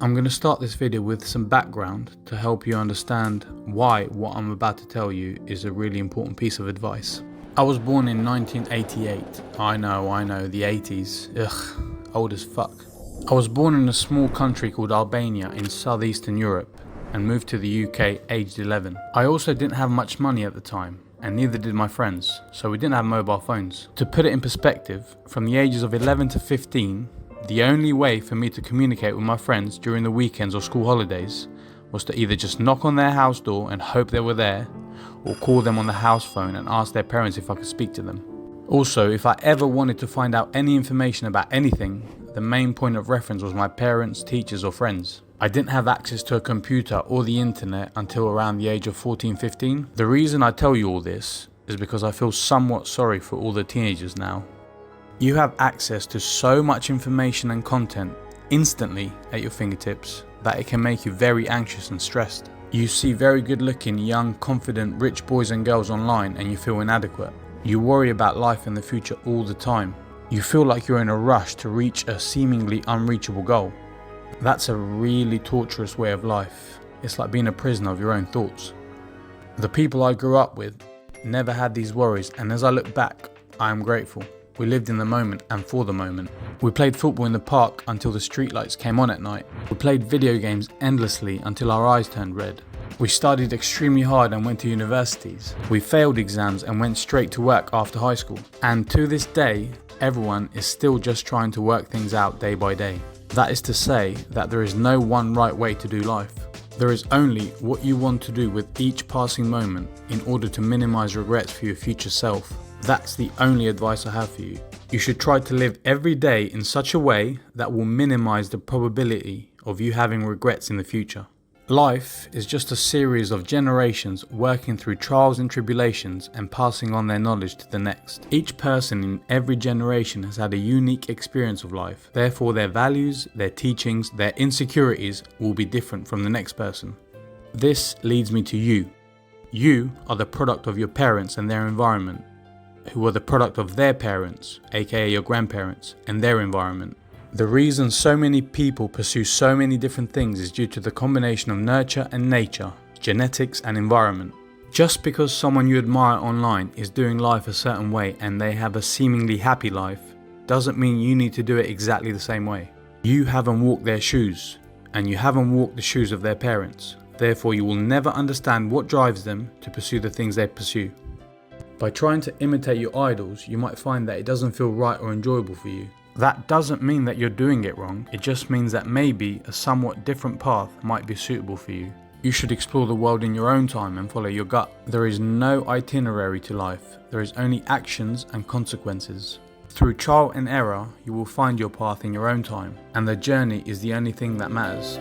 I'm going to start this video with some background to help you understand why what I'm about to tell you is a really important piece of advice. I was born in 1988. I know, the 80s. Ugh, old as fuck. I was born in a small country called Albania in southeastern Europe and moved to the UK aged 11. I also didn't have much money at the time, and neither did my friends, so we didn't have mobile phones. To put it in perspective, from the ages of 11 to 15, the only way for me to communicate with my friends during the weekends or school holidays was to either just knock on their house door and hope they were there, or call them on the house phone and ask their parents if I could speak to them. Also, if I ever wanted to find out any information about anything, the main point of reference was my parents, teachers or friends. I didn't have access to a computer or the internet until around the age of 14-15. The reason I tell you all this is because I feel somewhat sorry for all the teenagers now. You have access to so much information and content instantly at your fingertips that it can make you very anxious and stressed. You see very good looking, young, confident, rich boys and girls online and you feel inadequate. You worry about life and the future all the time. You feel like you're in a rush to reach a seemingly unreachable goal. That's a really torturous way of life. It's like being a prisoner of your own thoughts. The people I grew up with never had these worries, and as I look back, I am grateful. We lived in the moment and for the moment. We played football in the park until the streetlights came on at night. We played video games endlessly until our eyes turned red. We studied extremely hard and went to universities. We failed exams and went straight to work after high school. And to this day, everyone is still just trying to work things out day by day. That is to say that there is no one right way to do life. There is only what you want to do with each passing moment in order to minimize regrets for your future self. That's the only advice I have for you. You should try to live every day in such a way that will minimize the probability of you having regrets in the future. Life is just a series of generations working through trials and tribulations and passing on their knowledge to the next. Each person in every generation has had a unique experience of life. Therefore, their values, their teachings, their insecurities will be different from the next person. This leads me to you. You are the product of your parents and their environment, who are the product of their parents, aka your grandparents, and their environment. The reason so many people pursue so many different things is due to the combination of nurture and nature, genetics and environment. Just because someone you admire online is doing life a certain way and they have a seemingly happy life, doesn't mean you need to do it exactly the same way. You haven't walked their shoes, and you haven't walked the shoes of their parents. Therefore, you will never understand what drives them to pursue the things they pursue. By trying to imitate your idols, you might find that it doesn't feel right or enjoyable for you. That doesn't mean that you're doing it wrong, it just means that maybe a somewhat different path might be suitable for you. You should explore the world in your own time and follow your gut. There is no itinerary to life, there is only actions and consequences. Through trial and error, you will find your path in your own time, and the journey is the only thing that matters.